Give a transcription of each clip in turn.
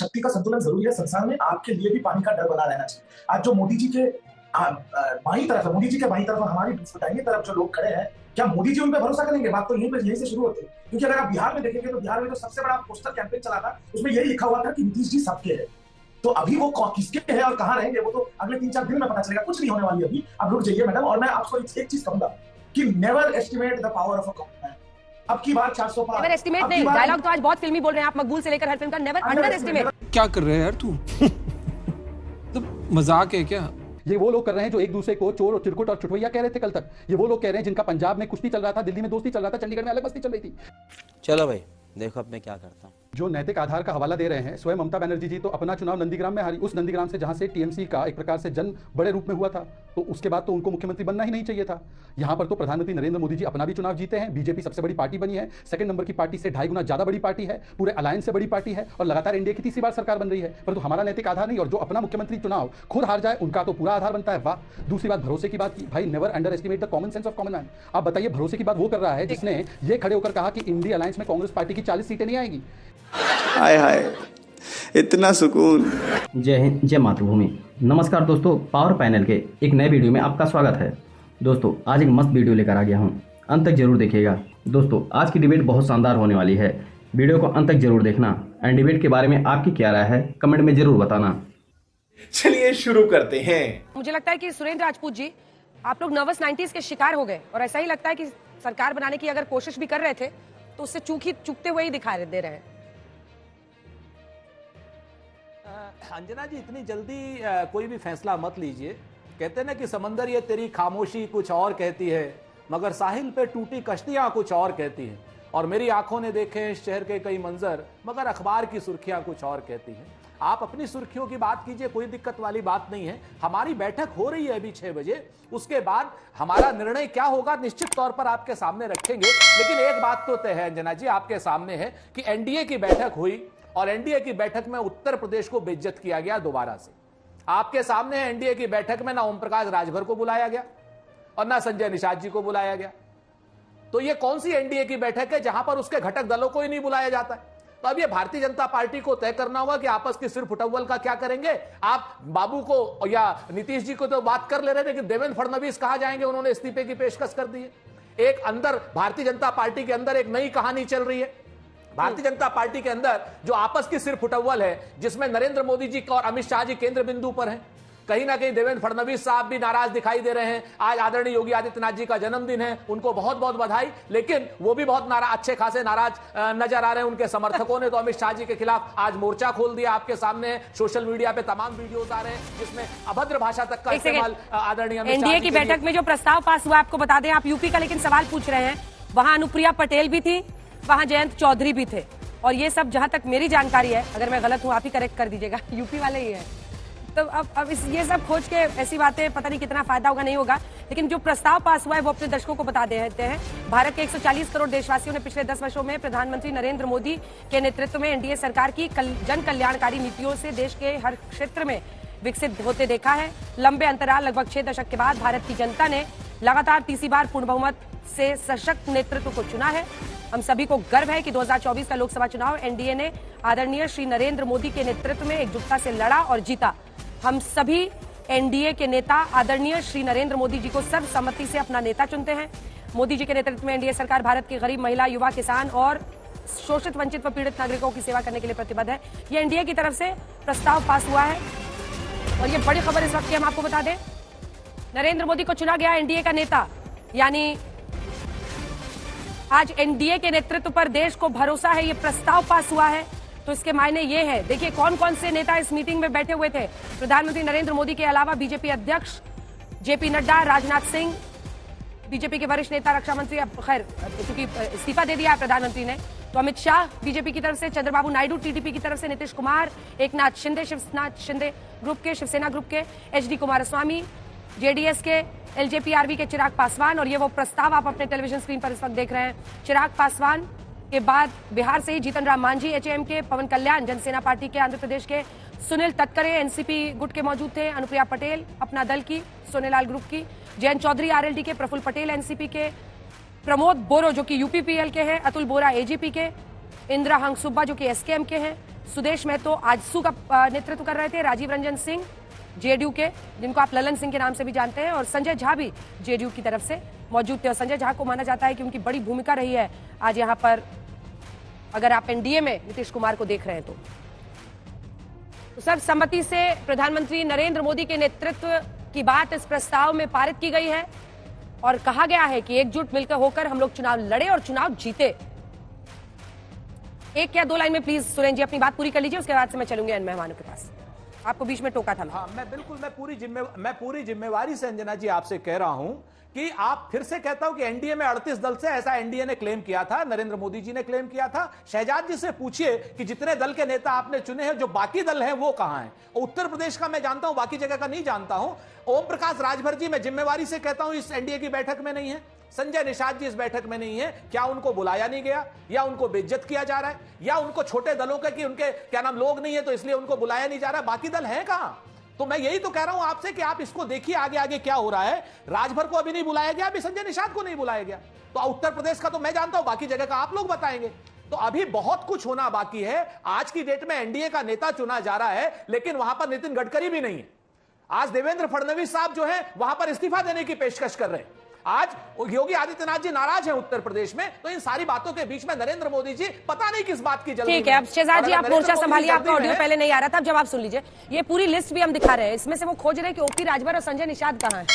शक्ति का संतुलन जरूरी है संसार में, आपके लिए भी पानी का डर बना रहना चाहिए। आज जो मोदी जी के बाईं तरफ है, मोदी जी के बाईं तरफ हमारी दाहिनी तरफ जो लोग खड़े हैं, क्या मोदी जी उन पर भरोसा करेंगे? बात तो यहीं से शुरू होती है। क्योंकि अगर आप बिहार में देखेंगे तो बिहार में जो सबसे बड़ा पोस्टर कैंपेन चला था उसमें यही लिखा हुआ था कि नीतीश जी सबके है। तो अभी वो किसके हैं और कहां रहेंगे वो तो अगले 3-4 दिन में पता चलेगा। कुछ नहीं होने वाली अभी, आप रुक जाइए मैडम। और मैं आपको एक चीज कहूंगा कि never estimate the power of a common man. अब की बार 400 पार, नेवर एस्टिमेट नहीं, डायलॉग तो आज बहुत फिल्मी बोल रहे हैं आप, मकबूल से लेकर हर फिल्म का। Never under estimate. क्या कर रहे हैं यार तू? तो मजाक है क्या? ये वो लोग कर रहे हैं जो एक दूसरे को चोर और चिरकुट और चुटवैया कह रहे थे कल तक। ये वो लोग कह रहे हैं जिनका पंजाब में कुश्ती चल रहा था, दिल्ली में दोस्ती चल रहा था, चंडीगढ़ में अलग मस्ती चल रही थी। चलो भाई देखो अब मैं क्या करता हूँ। जो नैतिक आधार का हवाला दे रहे हैं, स्वयं ममता बनर्जी जी तो अपना चुनाव नंदीग्राम में हारी, उस नंदीग्राम से जहां से टीएमसी का एक प्रकार से जन्म बड़े रूप में हुआ था, तो उसके बाद तो उनको मुख्यमंत्री बनना ही नहीं चाहिए था। यहाँ पर तो प्रधानमंत्री नरेंद्र मोदी जी अपना भी चुनाव जीते हैं, बीजेपी सबसे बड़ी पार्टी बनी है, सेकंड नंबर की पार्टी से 2.5 गुना ज्यादा बड़ी पार्टी है, पूरे अलायंस से बड़ी पार्टी है और लगातार इंडिया की तीसरी बार सरकार बन रही है। परंतु हमारा नैतिक आधार नहीं, और जो अपना मुख्यमंत्री चुनाव खुद हार जाए उनका तो पूरा आधार बनता है। वाह। दूसरी बात भरोसे की बात की, भाई never under estimate the common sense of common man. आप बताइए, भरोसे की बात वो कर रहा है जिसने ये खड़े होकर कहा कि इंडिया अलायंस में कांग्रेस पार्टी की 40 सीटें नहीं आएगी। हाय हाय, इतना सुकून। जय हिंद, जय मातृभूमि। नमस्कार दोस्तों, पावर पैनल के एक नए वीडियो में आपका स्वागत है। दोस्तों आज एक मस्त वीडियो लेकर आ गया हूँ, अंत तक जरूर देखिएगा। दोस्तों आज की डिबेट बहुत शानदार होने वाली है, वीडियो को अंत तक जरूर देखना। एंड डिबेट के बारे में आपकी क्या राय है कमेंट में जरूर बताना। चलिए शुरू करते हैं। मुझे लगता है कि सुरेंद्र राजपूत जी, आप लोग नर्वस 90s के शिकार हो गए, और ऐसा ही लगता है कि सरकार बनाने की अगर कोशिश भी कर रहे थे तो उससे चूकते हुए ही दिखाई दे रहे हैं। अंजना जी इतनी जल्दी कोई भी फैसला मत लीजिए। कहते हैं ना कि समंदर ये तेरी खामोशी कुछ और कहती है, मगर साहिल पे टूटी कश्तियां कुछ और कहती हैं। और मेरी आंखों ने देखे इस शहर के कई मंजर, मगर अखबार की सुर्खियां कुछ और कहती हैं। आप अपनी सुर्खियों की बात कीजिए, कोई दिक्कत वाली बात नहीं है। हमारी बैठक हो रही है अभी 6 बजे, उसके बाद हमारा निर्णय क्या होगा निश्चित तौर पर आपके सामने रखेंगे। लेकिन एक बात तो तय है अंजना जी, आपके सामने है कि एनडीए की बैठक हुई और एनडीए की बैठक में उत्तर प्रदेश को बेइज्जत किया गया दोबारा से। आपके सामने है एनडीए की बैठक में ना ओम प्रकाश राजभर को बुलाया गया और ना संजय निषाद जी को बुलाया गया। तो ये कौन सी एनडीए की बैठक है जहां पर उसके घटक दलों को ही नहीं बुलाया जाता है? तो अब ये भारतीय जनता पार्टी को तय करना होगा कि आपस की सिर्फ फुटअव्वल का क्या करेंगे। आप बाबू को या नीतीश जी को तो बात कर ले रहे थे कि देवेंद्र फडणवीस कहां जाएंगे, उन्होंने इस्तीफे की पेशकश कर दी है। एक अंदर भारतीय जनता पार्टी के अंदर एक नई कहानी चल रही है। भारतीय जनता पार्टी के अंदर जो आपस की सिर्फ फुटअव्वल है, जिसमें नरेंद्र मोदी जी और अमित शाह जी केंद्र बिंदु पर हैं। कहीं ना कहीं देवेंद्र फडणवीस साहब भी नाराज दिखाई दे रहे हैं। आज आदरणीय योगी आदित्यनाथ जी का जन्मदिन है, उनको बहुत बहुत बधाई, लेकिन वो भी बहुत अच्छे खासे नाराज नजर आ रहे हैं। उनके समर्थकों ने तो अमित शाह जी के खिलाफ आज मोर्चा खोल दिया। आपके सामने सोशल मीडिया पे तमाम वीडियोस आ रहे हैं जिसमें अभद्र भाषा तक का इस्तेमाल आदरणीय एनडीए की बैठक में जो प्रस्ताव पास हुआ, आपको बता दें, आप यूपी का लेकिन सवाल पूछ रहे हैं, वहां अनुप्रिया पटेल भी थी, वहां जयंत चौधरी भी थे, और ये सब जहां तक मेरी जानकारी है, अगर मैं गलत हूं आप ही करेक्ट कर दीजिएगा, यूपी वाले ही हैं। तो अब ये सब खोज के ऐसी बातें पता नहीं कितना फायदा होगा नहीं होगा, लेकिन जो प्रस्ताव पास हुआ है वो अपने दर्शकों को बता देते हैं। भारत के 140 करोड़ देशवासियों ने पिछले 10 वर्षों में प्रधानमंत्री नरेंद्र मोदी के नेतृत्व में एनडीए सरकार की जन कल्याणकारी नीतियों से देश के हर क्षेत्र में विकसित होते देखा है। लंबे अंतराल लगभग 6 दशक के बाद भारत की जनता ने लगातार तीसरी बार पूर्ण बहुमत से सशक्त नेतृत्व को चुना है। हम सभी को गर्व है कि 2024 का लोकसभा चुनाव एनडीए ने आदरणीय श्री नरेंद्र मोदी के नेतृत्व में एकजुटता से लड़ा और जीता। हम सभी एनडीए के नेता आदरणीय श्री नरेंद्र मोदी जी को सर्वसम्मति से अपना नेता चुनते हैं। मोदी जी के नेतृत्व में एनडीए सरकार भारत की गरीब, महिला, युवा, किसान और शोषित, वंचित व पीड़ित नागरिकों की सेवा करने के लिए प्रतिबद्ध है। ये एनडीए की तरफ से प्रस्ताव पास हुआ है और ये बड़ी खबर इस वक्त की हम आपको बता दें, नरेंद्र मोदी को चुना गया एनडीए का नेता। यानी आज एनडीए के नेतृत्व पर देश को भरोसा है, ये प्रस्ताव पास हुआ है। तो इसके मायने ये है, देखिए कौन कौन से नेता इस मीटिंग में बैठे हुए थे। प्रधानमंत्री नरेंद्र मोदी के अलावा बीजेपी अध्यक्ष जेपी नड्डा, राजनाथ सिंह, बीजेपी के वरिष्ठ नेता, रक्षा मंत्री, अब खैर चूंकि इस्तीफा दे दिया है प्रधानमंत्री ने, तो अमित शाह बीजेपी की तरफ से, चंद्रबाबू नायडू टीडीपी की तरफ से, नीतीश कुमार, एकनाथ शिंदे शिवसेना ग्रुप के, एचडी कुमारस्वामी, जेडीएस के, एलजेपी-आरबी के चिराग पासवान। और ये वो प्रस्ताव आप अपने टेलीविजन स्क्रीन पर इस वक्त देख रहे हैं। चिराग पासवान के बाद बिहार से ही जीतन राम मांझी एचएम के, पवन कल्याण जनसेना पार्टी के, आंध्र प्रदेश के सुनील तटकरे एनसीपी गुट के मौजूद थे, अनुप्रिया पटेल अपना दल की, सोनेलाल ग्रुप की, जयंत चौधरी आरएलडी के, प्रफुल्ल पटेल एनसीपी के, प्रमोद बोरो जो कि यूपीपीएल के हैं, अतुल बोरा एजीपी के, इंदिरा हंग सुब्बा जो कि एसकेएम के हैं, सुदेश महतो आजसू का नेतृत्व कर रहे थे, राजीव रंजन सिंह जेडीयू के, जिनको आप ललन सिंह के नाम से भी जानते हैं, और संजय झा भी जेडीयू की तरफ से मौजूद थे। और संजय झा को माना जाता है कि उनकी बड़ी भूमिका रही है आज यहाँ पर, अगर आप एनडीए में नीतीश कुमार को देख रहे हैं तो सर्वसम्मति से प्रधानमंत्री नरेंद्र मोदी के नेतृत्व की बात इस प्रस्ताव में पारित की गई है और कहा गया है कि एकजुट मिलकर होकर हम लोग चुनाव लड़े और चुनाव जीते। एक या दो लाइन में प्लीज सुरेंद्र जी अपनी बात पूरी कर लीजिए, उसके बाद से मैं चलूंगी अन्य मेहमानों के पास। आपको बीच में टोका था। हाँ, मैं पूरी जिम्मेवारी से अंजना जी आपसे कह रहा हूं कि आप फिर से कहता हूं कि एनडीए में 38 दल से, ऐसा एनडीए ने क्लेम किया था, नरेंद्र मोदी जी ने क्लेम किया था। शहजाद जी से पूछिए कि जितने दल के नेता आपने चुने हैं, जो बाकी दल हैं वो कहां हैं? उत्तर प्रदेश का मैं जानता हूं, बाकी जगह का नहीं जानता हूं। ओम प्रकाश राजभर जी, मैं जिम्मेवारी से कहता हूं, इस एनडीए की बैठक में नहीं है। संजय निषाद जी इस बैठक में नहीं है। क्या उनको बुलाया नहीं गया, या उनको बेइज्जत किया जा रहा है, या उनको छोटे दलों के कि उनके क्या नाम लोग नहीं है तो इसलिए उनको बुलाया नहीं जा रहा है? बाकी दल हैं कहां? तो मैं यही तो कह रहा हूं आपसे कि आप इसको देखिए आगे आगे क्या हो रहा है। राजभर को अभी नहीं बुलाया गया, अभी संजय निषाद को नहीं बुलाया गया। तो उत्तर प्रदेश का तो मैं जानता हूं, बाकी जगह का आप लोग बताएंगे। तो अभी बहुत कुछ होना बाकी है। आज की डेट में एनडीए का नेता चुना जा रहा है, लेकिन वहां पर नितिन गडकरी भी नहीं है। आज देवेंद्र फडणवीस साहब जो है वहां पर इस्तीफा देने की पेशकश कर रहे हैं। आज योगी आदित्यनाथ जी नाराज हैं उत्तर प्रदेश में। तो इन सारी बातों के बीच में नरेंद्र मोदी जी पता नहीं किस बात की जल्दी। ठीक है, अब शहजाद जी आप मोर्चा संभालिए, आपका ऑडियो पहले नहीं आ रहा था, अब जब आप सुन लीजिए। ये पूरी लिस्ट भी हम दिखा रहे हैं, इसमें से वो खोज रहे हैं कि ओपी राजभर और संजय निषाद कहां हैं।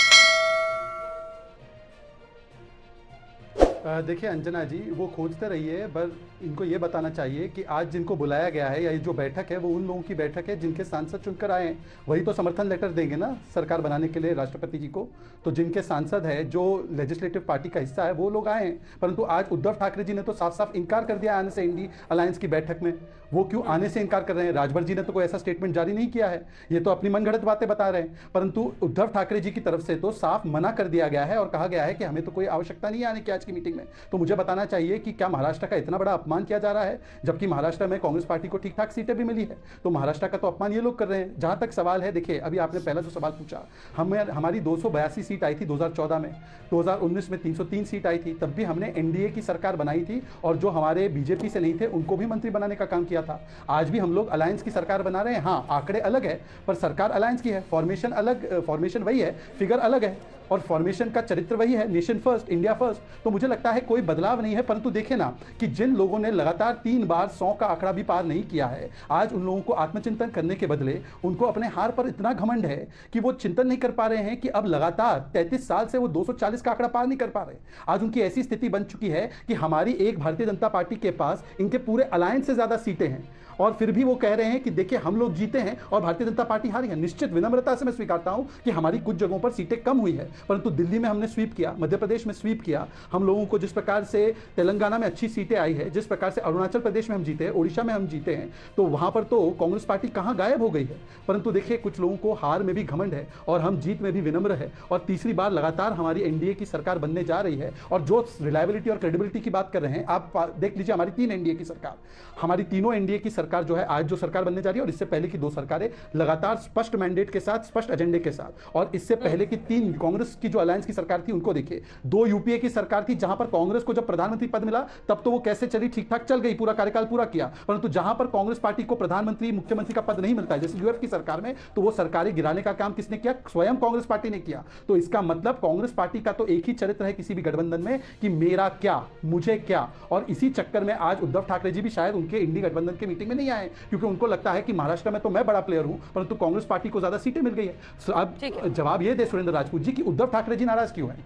देखिए अंजना जी, वो खोजते रहिए, पर इनको ये बताना चाहिए कि आज जिनको बुलाया गया है या ये जो बैठक है वो उन लोगों की बैठक है जिनके सांसद चुनकर आए हैं। वही तो समर्थन लेटर देंगे ना सरकार बनाने के लिए राष्ट्रपति जी को। तो जिनके सांसद है, जो लेजिस्लेटिव पार्टी का हिस्सा है, वो लोग आए हैं। परंतु आज उद्धव ठाकरे जी ने तो साफ साफ इनकार कर दिया आने से इंडी अलायंस की बैठक में। वो क्यों आने से इनकार कर रहे हैं? राजभर जी ने तो कोई ऐसा स्टेटमेंट जारी नहीं किया है, ये तो अपनी मनगढ़ंत बातें बता रहे हैं। परंतु उद्धव ठाकरे जी की तरफ से तो साफ मना कर दिया गया है और कहा गया है कि हमें तो कोई आवश्यकता नहीं है आने की आज की मीटिंग में। तो मुझे बताना चाहिए कि क्या महाराष्ट्र का इतना बड़ा अपमान किया जा रहा है, जबकि महाराष्ट्र में कांग्रेस पार्टी को ठीक ठाक सीटें भी मिली है। तो महाराष्ट्र का तो अपमान ये लोग कर रहे हैं। जहां तक सवाल है, देखिए अभी आपने पहला जो सवाल पूछा, हमारी 282 सीट आई थी 2014 में, 2019 में 303 सीट आई थी, तब भी हमने एनडीए की सरकार बनाई थी और जो हमारे बीजेपी से नहीं थे उनको भी मंत्री बनाने का काम किया था। आज भी हम लोग अलायंस की सरकार बना रहे हैं। हाँ, आंकड़े अलग है पर सरकार अलायंस की है, फॉर्मेशन अलग, फॉर्मेशन वही है, फिगर अलग है और फॉर्मेशन का चरित्र वही है, नेशन फर्स्ट, इंडिया फर्स्ट। तो मुझे लगता है कोई बदलाव नहीं है। परंतु देखे ना कि जिन लोगों ने लगातार 3 बार 100 का आंकड़ा भी पार नहीं किया है, आज उन लोगों को आत्मचिंतन करने के बदले उनको अपने हार पर इतना घमंड है कि वो चिंतन नहीं कर पा रहे हैं कि अब लगातार 33 साल से वो 240 का आंकड़ा पार नहीं कर पा रहे। आज उनकी ऐसी स्थिति बन चुकी है कि हमारी एक भारतीय जनता पार्टी के पास इनके पूरे अलायंस से ज्यादा सीटें हैं और फिर भी वो कह रहे हैं कि देखिए हम लोग जीते हैं और भारतीय जनता पार्टी हारी है। निश्चित विनम्रता से मैं स्वीकारता हूं कि हमारी कुछ जगहों पर सीटें कम हुई है, परंतु दिल्ली में हमने स्वीप किया, मध्य प्रदेश में स्वीप किया। हम लोगों को जिस प्रकार से तेलंगाना में अच्छी सीटें आई है, जिस प्रकार से अरुणाचल प्रदेश में हम जीते हैं, ओडिशा में हम जीते हैं, तो वहां पर तो कांग्रेस पार्टी कहां गायब हो गई है। परंतु देखिए कुछ लोगों को हार में भी घमंड है और हम जीत में भी विनम्र है और तीसरी बार लगातार हमारी एनडीए की सरकार बनने जा रही है। और जो रिलायबिलिटी और क्रेडिबिलिटी की बात कर रहे हैं, आप देख लीजिए हमारी 3 एनडीए की सरकार, हमारी तीनों एनडीए की सरकार जो है आज जो सरकार बनने जा रही है और इससे पहले की 2 सरकारें लगातार स्पष्ट मैंडेट के साथ, स्पष्ट एजेंडे के साथ, और इससे पहले की 3 कांग्रेस की जो अलायंस की सरकार थी उनको देखिए। 2 यूपीए की सरकार थी जहां पर कांग्रेस को जब प्रधानमंत्री पद मिला तब तो वो कैसे चली, ठीक ठाक चल गई, पूरा कार्यकाल पूरा किया। परंतु जहां पर कांग्रेस पार्टी को प्रधानमंत्री, मुख्यमंत्री का पद नहीं मिलता है, जैसे यूएफ की सरकार में, तो वो सरकारें गिराने का काम किसने किया? स्वयं कांग्रेस पार्टी ने किया। तो इसका मतलब कांग्रेस पार्टी का तो एक ही चरित्र है किसी भी गठबंधन में कि मेरा क्या, मुझे क्या। और इसी चक्कर में आज उद्धव ठाकरे जी भी शायद उनके इंडी गठबंधन के मीटिंग में नहीं आए, क्योंकि उनको लगता है कि महाराष्ट्र में तो मैं बड़ा प्लेयर हूं, परंतु कांग्रेस पार्टी को ज्यादा सीटें मिल गई है। अब जवाब ये दे सुरेंद्र राजपूत जी कि उद्धव ठाकरे जी नाराज क्यों हैं?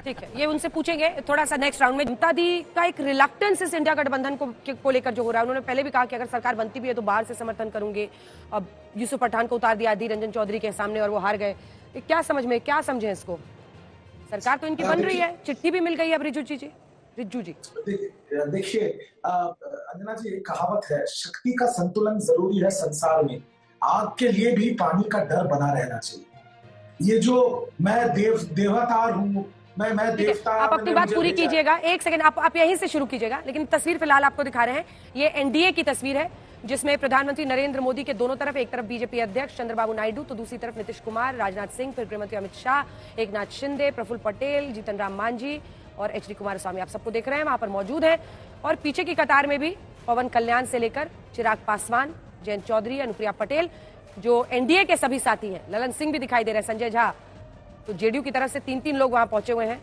ठीक है, ये उनसे पूछेंगे थोड़ा सा नेक्स्ट राउंड में। जनता दी का एक रिलक्टेंस इस इंडिया गठबंधन को लेकर जो हो रहा है, उन्होंने पहले भी कहा कि अगर सरकार बनती भी है तो बाहर से समर्थन करूंगे। अब यूसुफ पठान को उतार दिया अधीर रंजन चौधरी के सामने और वो हार गए। क्या समझे इसको? सरकार तो इनकी बन रही है, चिट्ठी भी मिल गई है अब रिज्जू जी। देखिए अंजना जी, एक कहावत है, शक्ति का संतुलन जरूरी है संसार में, आग के लिए भी पानी का डर बना रहना चाहिए। ये जो मैं देवतार हूँ, मैं देवता, आप अपनी बात पूरी कीजिएगा, एक सेकंड आप यहीं से शुरू कीजिएगा। लेकिन तस्वीर फिलहाल आपको दिखा रहे हैं, ये एनडीए की तस्वीर है जिसमें प्रधानमंत्री नरेंद्र मोदी के दोनों तरफ, एक तरफ बीजेपी अध्यक्ष चंद्रबाबू नायडू तो दूसरी तरफ नीतीश कुमार, राजनाथ सिंह, फिर गृहमंत्री अमित शाह, एकनाथ शिंदे, प्रफुल्ल पटेल, जीतन राम मांझी और एचडी कुमारस्वामी, आप सबको देख रहे हैं, वहां पर मौजूद है। और पीछे की कतार में भी पवन कल्याण से लेकर चिराग पासवान, जयंत चौधरी, अनुप्रिया पटेल, जो एनडीए के सभी साथी हैं, ललन सिंह भी दिखाई दे रहे हैं, संजय झा, तो जेडीयू की तरफ से 3-3 लोग वहां पहुंचे हुए हैं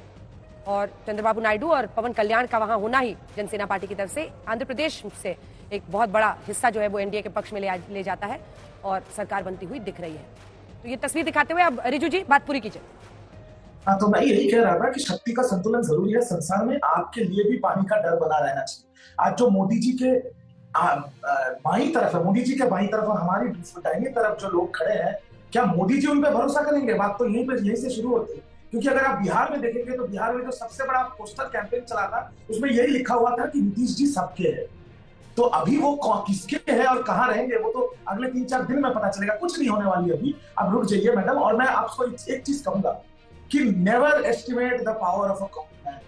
और चंद्रबाबू नायडू और पवन कल्याण का वहां होना ही जनसेना पार्टी की तरफ से आंध्र प्रदेश से एक बहुत बड़ा हिस्सा जो है वो एनडीए के पक्ष में ले जाता है और सरकार बनती हुई दिख रही है। तो ये तस्वीर दिखाते हुए अब रिजू जी बात पूरी कीजिए। हाँ, तो मैं यही कह रहा था कि शक्ति का संतुलन जरूरी है संसार में, आपके लिए भी पानी का डर बना रहना चाहिए। आज जो मोदी जी के बाईं तरफ है, मोदी जी के बाईं तरफ और हमारी दाहिनी तरफ जो लोग खड़े हैं, क्या मोदी जी उन पे भरोसा करेंगे? बात तो यहीं से शुरू होती है। क्योंकि अगर आप बिहार में देखेंगे तो बिहार में जो सबसे बड़ा पोस्टर कैंपेन चला था उसमें यही लिखा हुआ था कि नीतीश जी सबके हैं। तो अभी वो किसके हैं और कहां रहेंगे वो तो अगले 3-4 दिन में पता चलेगा, कुछ नहीं होने वाली अभी। अब रुक जाइए मैडम, और मैं आपको एक चीज कहूंगा कि never estimate the power of a common man.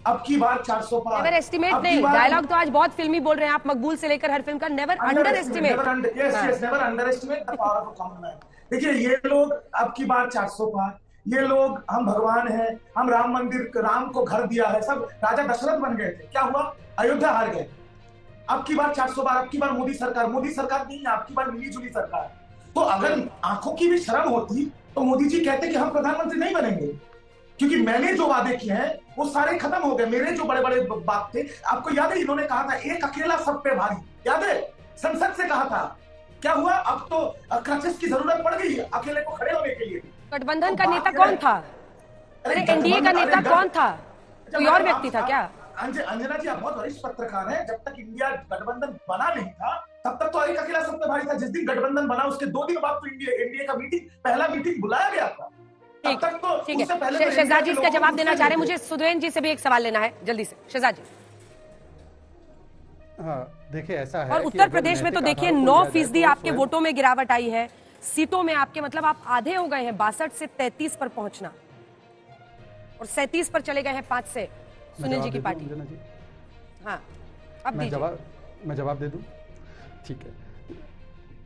अब की बार 400 पार, नेवर एस्टिमेट नहीं, डायलॉग तो आज बहुत फिल्मी बोल रहे हैं आप, मकबूल से लेकर हर फिल्म का। Never under estimate, never under estimate the power of a common man. देखिए ये लोग अब की बार 400 पार, ये लोग हम भगवान हैं, हम राम मंदिर, राम को घर दिया है, सब राजा दशरथ बन गए थे, क्या हुआ? अयोध्या हार गए। अब की बार 400 बार, अब की बार मोदी सरकार नहीं है, अब की बार मिली जुली सरकार। तो अगर आंखों की भी शर्म होती तो मोदी जी कहते कि हम प्रधानमंत्री नहीं बनेंगे, क्योंकि मैंने जो वादे किए हैं वो सारे खत्म हो गए। मेरे जो बड़े बड़े बात थे, आपको याद है इन्होंने कहा था एक अकेला सब पे भारी, याद है? संसद से कहा था, क्या हुआ? अब तो क्रचेस की जरूरत पड़ गई है अकेले को खड़े होने के लिए। गठबंधन का नेता कौन था? अरे एनडीए का नेता कौन था? कोई और व्यक्ति था क्या? अंजना जी, आप बहुत वरिष्ठ पत्रकार हैं। जब तक इंडिया गठबंधन बना नहीं था तब तक तो एक अकेला सब पे भारी था। जिस दिन गठबंधन बना उसके 2 दिन बाद तो एनडीए का पहला मीटिंग बुलाया गया था। ठीक है, शहजाद जी इसका जवाब देना चाह रहे हैं। मुझे सुधीर जी से भी एक सवाल लेना है जल्दी से, शहजाद जी। हाँ, देखिए ऐसा है और उत्तर प्रदेश में तो देखिए 9% आपके वोटों में गिरावट आई है, सीटों में आपके, मतलब आप आधे हो गए हैं, 62 से 33 पर पहुंचना, और 37 पर चले गए हैं 5 से सुनील जी की पार्टी। हाँ, अब मैं जवाब दे दूं? ठीक है।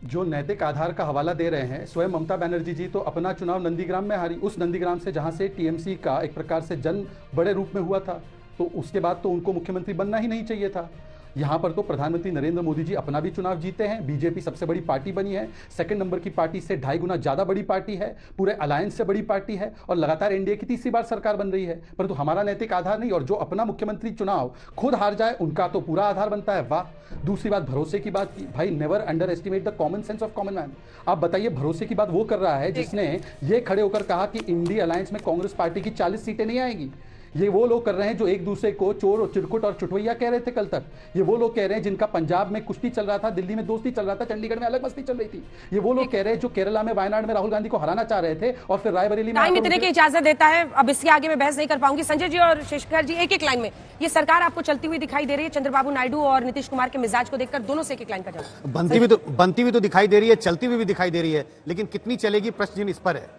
जो नैतिक आधार का हवाला दे रहे हैं, स्वयं ममता बनर्जी जी तो अपना चुनाव नंदीग्राम में हारी, उस नंदीग्राम से जहां से टीएमसी का एक प्रकार से जन्म बड़े रूप में हुआ था, तो उसके बाद तो उनको मुख्यमंत्री बनना ही नहीं चाहिए था। यहाँ पर तो प्रधानमंत्री नरेंद्र मोदी जी अपना भी चुनाव जीते हैं, बीजेपी सबसे बड़ी पार्टी बनी है, सेकंड नंबर की पार्टी से 2.5 गुना ज़्यादा बड़ी पार्टी है, पूरे अलायंस से बड़ी पार्टी है, और लगातार एनडीए की तीसरी बार सरकार बन रही है। परंतु हमारा नैतिक आधार नहीं, और जो अपना मुख्यमंत्री चुनाव खुद हार जाए उनका तो पूरा आधार बनता है। वाह। दूसरी बात, भरोसे की बात की, भाई never under estimate the common sense of common man. आप बताइए, भरोसे की बात वो कर रहा है जिसने ये खड़े होकर कहा कि इंडिया अलायंस में कांग्रेस पार्टी की 40 सीटें नहीं आएंगी। ये वो लोग कर रहे हैं जो एक दूसरे को चोर और चिरकुट और चुटवैया कह रहे थे कल तक। ये वो लोग कह रहे हैं जिनका पंजाब में कुश्ती चल रहा था, दिल्ली में दोस्ती चल रहा था, चंडीगढ़ में अलग मस्ती चल रही थी। ये वो लोग कह रहे हैं जो केरला में वायनाड में राहुल गांधी को हराना चाह रहे थे और फिर रायबरेली में। टाइम इतने की इजाजत देता है, अब इसके आगे मैं बहस नहीं कर पाऊंगी। संजय जी और शेखर जी, एक लाइन में, ये सरकार आपको चलती हुई दिखाई दे रही है? चंद्रबाबू नायडू और नीतीश कुमार के मिजाज को देखकर दोनों से एक लाइन का जवाब। बनती भी तो दिखाई दे रही है, चलती हुई भी दिखाई दे रही है, लेकिन कितनी चलेगी प्रश्न चिन्ह इस पर है।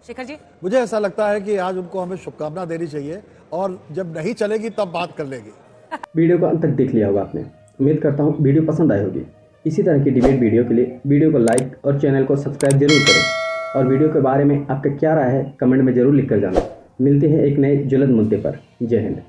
शेखर जी, मुझे ऐसा लगता है कि आज उनको हमें शुभकामना देनी चाहिए, और जब नहीं चलेगी तब बात कर लेंगे। वीडियो को अंत तक देख लिया होगा आपने, उम्मीद करता हूँ वीडियो पसंद आई होगी। इसी तरह की डिबेट वीडियो के लिए वीडियो को लाइक और चैनल को सब्सक्राइब जरूर करें, और वीडियो के बारे में आपका क्या राय है कमेंट में जरूर लिख कर जाना। मिलते हैं एक नए ज्वलंत मुद्दे पर। जय हिंद।